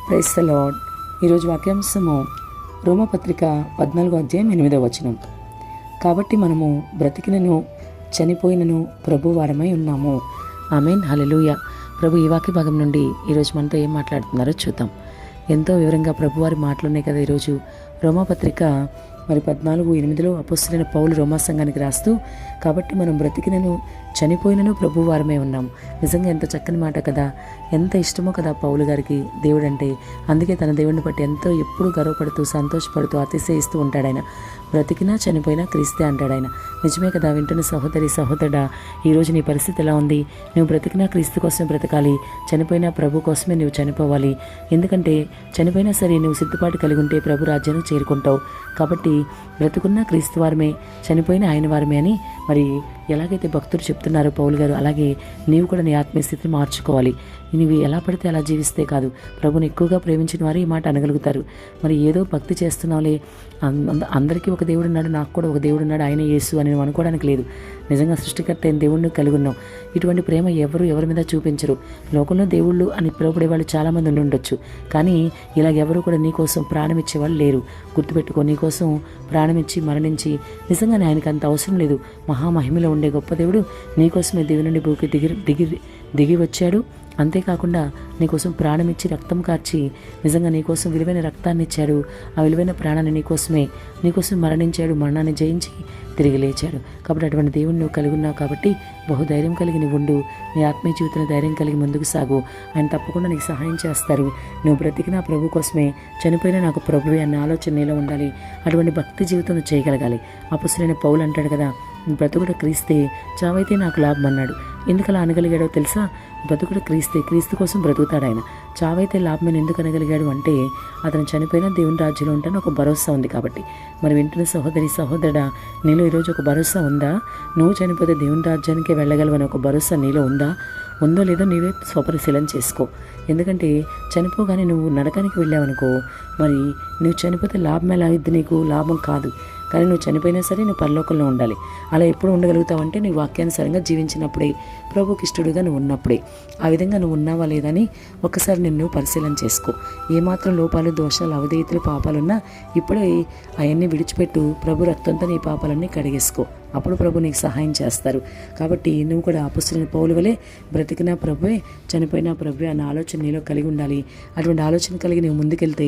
Praise the lord. ఈరోజు వాక్యాంశము రోమపత్రిక 14:8. కాబట్టి మనము బ్రతికినను చనిపోయినను ప్రభు వారమై ఉన్నాము. ఆమేన్, హల్లెలూయా. ప్రభు ఈ వాక్య భాగం నుండి ఈరోజు మనతో ఏం మాట్లాడుతున్నారో చూద్దాం. ఎంతో వివరంగా ప్రభువారి మాటలున్నాయి కదా. ఈరోజు రోమపత్రిక 14:8 అపొస్తలుడైన పౌలు రోమా సంఘానికి రాస్తూ, కాబట్టి మనం బ్రతికినను చనిపోయినను ప్రభు వారమే ఉన్నాము. నిజంగా ఎంత చక్కని మాట కదా, ఎంత ఇష్టమో కదా పౌలు గారికి దేవుడు అంటే. అందుకే తన దేవుడిని బట్టి ఎంతో ఎప్పుడు గర్వపడుతూ సంతోషపడుతూ అతిశయిస్తూ ఉంటాడు ఆయన. బ్రతికినా చనిపోయినా క్రీస్తే అంటాడు ఆయన. నిజమే కదా. వింటున్న సహోదరి సహోదరుడా, ఈరోజు నీ పరిస్థితి ఎలా ఉంది? నువ్వు బ్రతికినా క్రీస్తు కోసమే బ్రతకాలి, చనిపోయినా ప్రభు కోసమే నువ్వు చనిపోవాలి. ఎందుకంటే చనిపోయినా సరే నువ్వు సిద్ధపాటు కలిగి ఉంటే ప్రభు రాజ్యానికి చేరుకుంటావు. కాబట్టి బ్రతుకున్నా క్రీస్తు వారమే, చనిపోయినా ఆయన వారమే అని మరి ఎలాగైతే భక్తులు చెప్తున్నారో పౌలు గారు, అలాగే నీవు కూడా నీ ఆత్మీయ స్థితిని మార్చుకోవాలి. నీవు ఎలా పడితే అలా జీవిస్తే కాదు. ప్రభుని ఎక్కువగా ప్రేమించిన వారు ఈ మాట అనగలుగుతారు. మరి ఏదో భక్తి చేస్తున్నావులే, అందరికీ ఒక దేవుడు ఉన్నాడు, నాకు కూడా ఒక దేవుడు ఉన్నాడు, ఆయన యేసు అని నువ్వు అనుకోవడానికి లేదు. నిజంగా సృష్టికర్త అయిన దేవుడిని కలిగి ఉన్నావు. ఇటువంటి ప్రేమ ఎవరి మీద చూపించరు. లోకంలో దేవుళ్ళు అని పిలువబడే వాళ్ళు చాలామంది ఉండి ఉండొచ్చు, కానీ ఇలాగెవరూ కూడా నీకోసం ప్రాణం ఇచ్చేవాళ్ళు లేరు. గుర్తుపెట్టుకో, నీకోసం ప్రాణమిచ్చి మరణించి నిజంగానే ఆయనకు అంత అవసరం లేదు. మహామహిమలో ఉండే గొప్ప దేవుడు నీకోసమే దేవుని నుండి భూమికి దిగి వచ్చాడు. అంతేకాకుండా నీకోసం ప్రాణం ఇచ్చి రక్తం కార్చి నిజంగా నీకోసం విలువైన రక్తాన్ని ఇచ్చాడు. ఆ విలువైన ప్రాణాన్ని నీకోసం మరణించాడు, మరణాన్ని జయించి తిరిగి లేచాడు. కాబట్టి అటువంటి దేవుని నువ్వు కలిగి ఉన్నావు. కాబట్టి బహుధైర్యం కలిగి నువ్వు ఉండు. నీ ఆత్మీయ జీవితంలో ధైర్యం కలిగి ముందుకు సాగు. ఆయన తప్పకుండా నీకు సహాయం చేస్తారు. నువ్వు బ్రతికినా ప్రభు కోసమే, చనిపోయినా నాకు ప్రభువే అన్న ఆలోచన నీలో ఉండాలి. అటువంటి భక్తి జీవితం నువ్వు చేయగలగాలి. అపొస్తలుడైన పౌలు అంటాడు కదా, బ్రతుకుడు క్రీస్తే, చావైతే నాకు లాభం అన్నాడు. ఎందుకు అలా అనగలిగాడో తెలుసా? బ్రతుకుడు క్రీస్తే, క్రీస్తు కోసం బ్రతుకుతాడు ఆయన. చావైతే లాభమని ఎందుకు అనగలిగాడు అంటే, అతను చనిపోయినా దేవుని రాజ్యంలో ఉంటాను ఒక భరోసా ఉంది కాబట్టి. మరి వింటున్న సహోదరి సహోదరుడా, నీలో ఈరోజు ఒక భరోసా ఉందా? నువ్వు చనిపోతే దేవుని రాజ్యానికి వెళ్ళగలవని ఒక భరోసా నీలో ఉందా? ఉందో లేదో నీవే స్వపరిశీలన చేసుకో. ఎందుకంటే చనిపోగానే నువ్వు నరకానికి వెళ్ళావనుకో, మరి నువ్వు చనిపోతే లాభం ఎలా అయింది? నీకు లాభం కాదు. కానీ నువ్వు చనిపోయినా సరే నువ్వు పరలోకంలో ఉండాలి. అలా ఎప్పుడు ఉండగలుగుతావంటే నువ్వు వాక్యానుసారంగా జీవించినప్పుడే, ప్రభుకి ఇష్టడుగా నువ్వు ఉన్నప్పుడే. ఆ విధంగా నువ్వు ఉన్నావా లేదని ఒక్కసారి నిన్ను పరిశీలన చేసుకో. ఏమాత్రం లోపాలు, దోషాలు, అవధేయతలు, పాపాలున్నా ఇప్పుడే అవన్నీ విడిచిపెట్టు. ప్రభు రక్తంతో నీ పాపాలన్నీ కడిగేసుకో. అప్పుడు ప్రభు నీకు సహాయం చేస్తారు. కాబట్టి నువ్వు కూడా అపొస్తలుడైన పౌలు వలె బ్రతికినా ప్రభువే, చనిపోయినా ప్రభువే అన్న ఆలోచన నీలో కలిగి ఉండాలి. అటువంటి ఆలోచన కలిగి నువ్వు ముందుకెళ్తే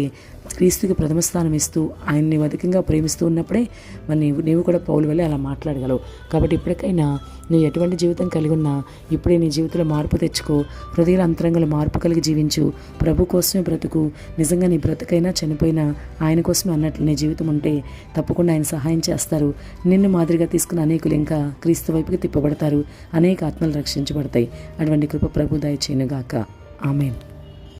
క్రీస్తుకి ప్రథమ స్థానం ఇస్తూ ఆయన్ని అధికంగా ప్రేమిస్తూ ఉన్నప్పుడే మరి నీవు కూడా పౌలు వలె అలా మాట్లాడగలవు. కాబట్టి ఇప్పటికైనా నువ్వు ఎటువంటి జీవితం కలిగి ఉన్నా ఇప్పుడే నీ జీవితంలో మార్పు తెచ్చుకో. హృదయ అంతరంగంలో మార్పు కలిగి జీవించు. ప్రభు కోసమే బ్రతుకు. నిజంగా నీ బ్రతుకైనా చనిపోయినా ఆయన కోసమే అన్నట్లు నీ జీవితం ఉంటే తప్పకుండా ఆయన సహాయం చేస్తారు. నిన్ను మాదిరిగా తీసుకున్న అనేకులు ఇంకా క్రీస్తు వైపుకి తిప్పబడతారు. అనేక ఆత్మలు రక్షించబడతాయి. అటువంటి కృప ప్రభు దయచేయునుగాక. ఆమేన్.